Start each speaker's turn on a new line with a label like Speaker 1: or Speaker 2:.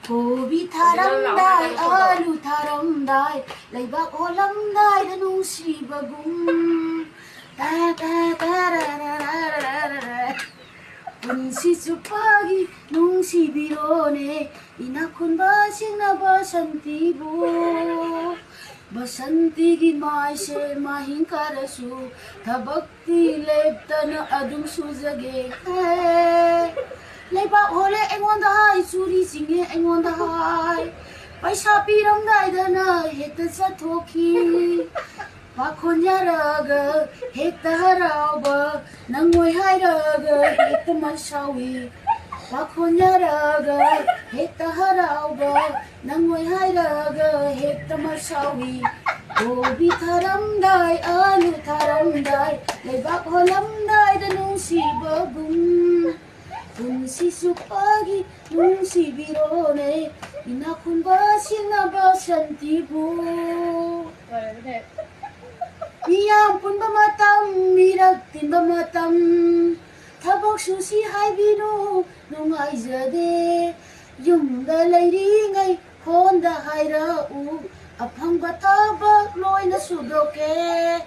Speaker 1: Kobi tharamdai, alu tharamdai, leibak olamdai da nungsibagum. Punsi supagi nungsibirone, inakunba sinaba santibu. Basanti gi mai se mahin karasu, thabakti leptana adum sujage. Leibak hole engonda hai, suri singe engonda hai. Paisa piramdai dana heta sathoki. Pakhonyaraga heta harauba, nangoi hairaga heta masawi. Pakhonyaraga heta harauba, nangoi hairaga heta masawi. Kobi tharamdai, alu tharamdai, leibak holamdai da nungsibagum. Punsi supagi nungsibirone, inakunba sinaba santibu. Miyam Punba Mtm Mirak Tinba Thabak Suse Haibirakanu Nungaite Yumda leiringai honda hairau, aphangba thabak loina sudoke.